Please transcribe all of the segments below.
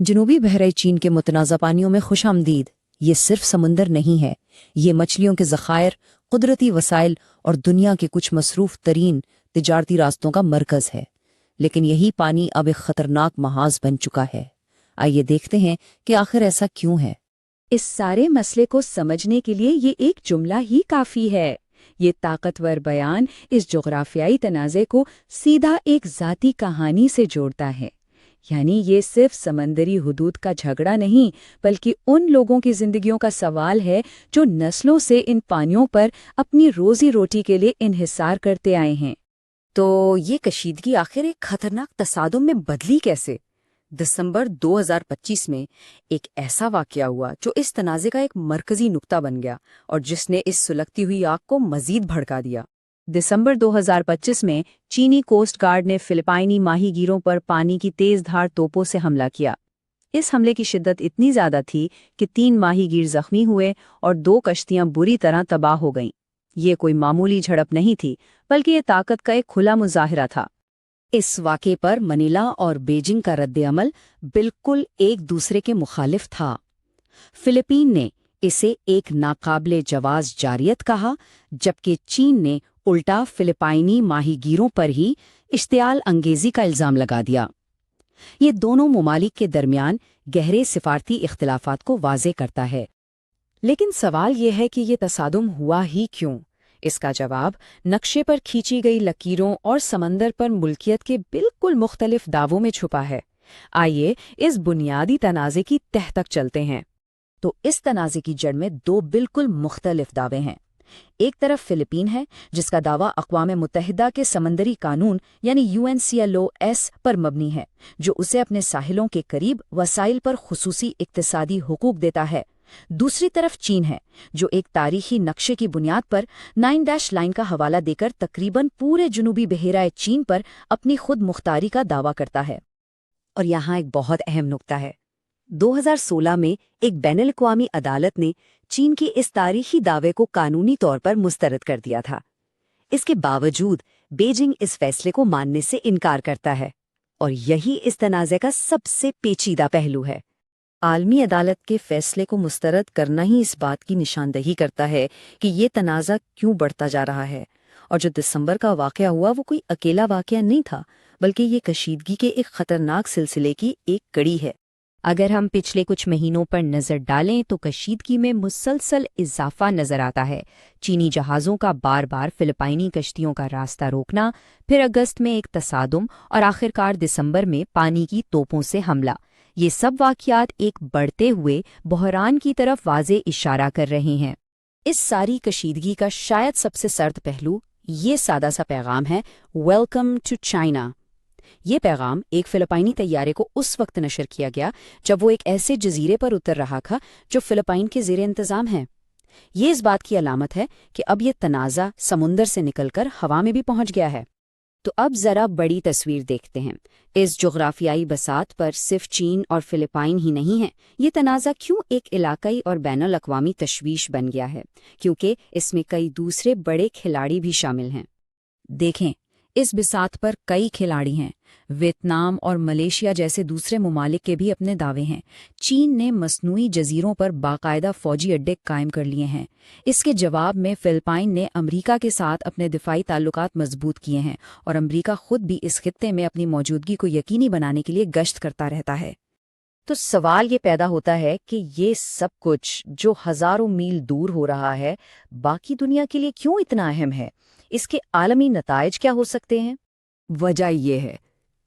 جنوبی بحیرہ چین کے متنازع پانیوں میں خوش آمدید۔ یہ صرف سمندر نہیں ہے، یہ مچھلیوں کے ذخائر، قدرتی وسائل اور دنیا کے کچھ مصروف ترین تجارتی راستوں کا مرکز ہے۔ لیکن یہی پانی اب ایک خطرناک محاذ بن چکا ہے۔ آئیے دیکھتے ہیں کہ آخر ایسا کیوں ہے۔ اس سارے مسئلے کو سمجھنے کے لیے یہ ایک جملہ ہی کافی ہے۔ یہ طاقتور بیان اس جغرافیائی تنازع کو سیدھا ایک ذاتی کہانی سے جوڑتا ہے۔ یعنی یہ صرف سمندری حدود کا جھگڑا نہیں، بلکہ ان لوگوں کی زندگیوں کا سوال ہے جو نسلوں سے ان پانیوں پر اپنی روزی روٹی کے لیے انحصار کرتے آئے ہیں۔ تو یہ کشیدگی آخر ایک خطرناک تصادم میں بدلی کیسے؟ دسمبر 2025 میں ایک ایسا واقعہ ہوا جو اس تنازع کا ایک مرکزی نقطہ بن گیا اور جس نے اس سلگتی ہوئی آگ کو مزید بھڑکا دیا۔ دسمبر 2025 میں چینی کوسٹ گارڈ نے فلپائنی ماہی گیروں پر پانی کی تیز دھار توپوں سے حملہ کیا۔ اس حملے کی شدت اتنی زیادہ تھی کہ 3 ماہی گیر زخمی ہوئے اور 2 کشتیاں بری طرح تباہ ہو گئیں۔ یہ کوئی معمولی جھڑپ نہیں تھی، بلکہ یہ طاقت کا ایک کھلا مظاہرہ تھا۔ اس واقعے پر منیلا اور بیجنگ کا رد عمل بالکل ایک دوسرے کے مخالف تھا۔ فلپین نے اسے ایک ناقابل جواز جارحیت کہا، جبکہ چین نے الٹا فلپائنی ماہی گیروں پر ہی اشتعال انگیزی کا الزام لگا دیا۔ یہ دونوں ممالک کے درمیان گہرے سفارتی اختلافات کو واضح کرتا ہے۔ لیکن سوال یہ ہے کہ یہ تصادم ہوا ہی کیوں؟ اس کا جواب نقشے پر کھینچی گئی لکیروں اور سمندر پر ملکیت کے بالکل مختلف دعووں میں چھپا ہے۔ آئیے اس بنیادی تنازع کی تہہ تک چلتے ہیں۔ تو اس تنازع کی جڑ میں 2 بالکل مختلف دعوے ہیں۔ ایک طرف فلپین ہے، جس کا دعویٰ اقوام متحدہ کے سمندری قانون یعنی UNCLOS پر مبنی ہے، جو اسے اپنے ساحلوں کے قریب وسائل پر خصوصی اقتصادی حقوق دیتا ہے۔ دوسری طرف چین ہے، جو ایک تاریخی نقشے کی بنیاد پر 9 لائن کا حوالہ دے کر تقریباً پورے جنوبی بحیرہ چین پر اپنی خود مختاری کا دعویٰ کرتا ہے۔ اور یہاں ایک بہت اہم نقطہ ہے۔ 2016 میں ایک بین الاقوامی عدالت نے چین کی اس تاریخی دعوے کو قانونی طور پر مسترد کر دیا تھا۔ اس کے باوجود بیجنگ اس فیصلے کو ماننے سے انکار کرتا ہے، اور یہی اس تنازع کا سب سے پیچیدہ پہلو ہے۔ عالمی عدالت کے فیصلے کو مسترد کرنا ہی اس بات کی نشاندہی کرتا ہے کہ یہ تنازع کیوں بڑھتا جا رہا ہے، اور جو دسمبر کا واقعہ ہوا وہ کوئی اکیلا واقعہ نہیں تھا، بلکہ یہ کشیدگی کے ایک خطرناک سلسلے کی ایک کڑی ہے۔ اگر ہم پچھلے کچھ مہینوں پر نظر ڈالیں تو کشیدگی میں مسلسل اضافہ نظر آتا ہے۔ چینی جہازوں کا بار بار فلپائنی کشتیوں کا راستہ روکنا، پھر اگست میں ایک تصادم اور آخرکار دسمبر میں پانی کی توپوں سے حملہ۔ یہ سب واقعات ایک بڑھتے ہوئے بحران کی طرف واضح اشارہ کر رہے ہیں۔ اس ساری کشیدگی کا شاید سب سے سرد پہلو یہ سادہ سا پیغام ہے، ویلکم ٹو چائنا۔ یہ پیغام ایک فلپائنی طیارے کو اس وقت نشر کیا گیا جب وہ ایک ایسے جزیرے پر اتر رہا تھا جو فلپائن کے زیر انتظام ہے۔ یہ اس بات کی علامت ہے کہ اب یہ تنازع سمندر سے نکل کر ہوا میں بھی پہنچ گیا ہے۔ تو اب ذرا بڑی تصویر دیکھتے ہیں۔ اس جغرافیائی بساط پر صرف چین اور فلپائن ہی نہیں ہے۔ یہ تنازع کیوں ایک علاقائی اور بین الاقوامی تشویش بن گیا ہے؟ کیونکہ اس میں کئی دوسرے بڑے کھلاڑی بھی شامل ہیں۔ دیکھیں، اس بساط پر کئی کھلاڑی ہیں۔ ویتنام اور ملیشیا جیسے دوسرے ممالک کے بھی اپنے دعوے ہیں۔ چین نے مصنوعی جزیروں پر باقاعدہ فوجی اڈے قائم کر لیے ہیں۔ اس کے جواب میں فلپائن نے امریکہ کے ساتھ اپنے دفاعی تعلقات مضبوط کیے ہیں، اور امریکہ خود بھی اس خطے میں اپنی موجودگی کو یقینی بنانے کے لیے گشت کرتا رہتا ہے۔ تو سوال یہ پیدا ہوتا ہے کہ یہ سب کچھ جو ہزاروں میل دور ہو رہا ہے، باقی دنیا کے لیے کیوں اتنا اہم ہے؟ اس کے عالمی نتائج کیا ہو سکتے ہیں؟ وجہ یہ ہے،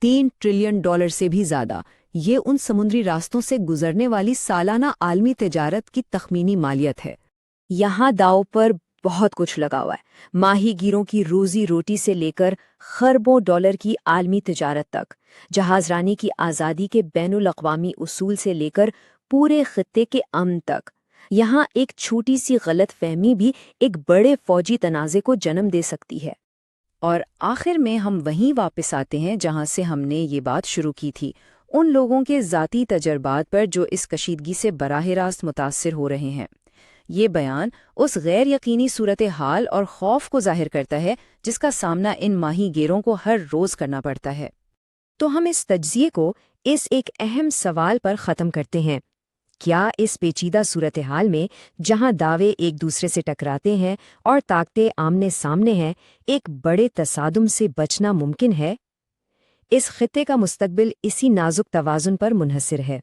$3 ٹریلین سے بھی زیادہ یہ ان سمندری راستوں سے گزرنے والی سالانہ عالمی تجارت کی تخمینی مالیت ہے۔ یہاں داؤ پر بہت کچھ لگا ہوا ہے، ماہی گیروں کی روزی روٹی سے لے کر خربوں ڈالر کی عالمی تجارت تک، جہاز رانی کی آزادی کے بین الاقوامی اصول سے لے کر پورے خطے کے امن تک۔ یہاں ایک چھوٹی سی غلط فہمی بھی ایک بڑے فوجی تنازع کو جنم دے سکتی ہے۔ اور آخر میں ہم وہیں واپس آتے ہیں جہاں سے ہم نے یہ بات شروع کی تھی، ان لوگوں کے ذاتی تجربات پر جو اس کشیدگی سے براہ راست متاثر ہو رہے ہیں۔ یہ بیان اس غیر یقینی صورتحال اور خوف کو ظاہر کرتا ہے جس کا سامنا ان ماہی گیروں کو ہر روز کرنا پڑتا ہے۔ تو ہم اس تجزیے کو اس ایک اہم سوال پر ختم کرتے ہیں۔ کیا اس پیچیدہ صورتحال میں، جہاں دعوے ایک دوسرے سے ٹکراتے ہیں اور طاقتیں آمنے سامنے ہیں، ایک بڑے تصادم سے بچنا ممکن ہے؟ اس خطے کا مستقبل اسی نازک توازن پر منحصر ہے۔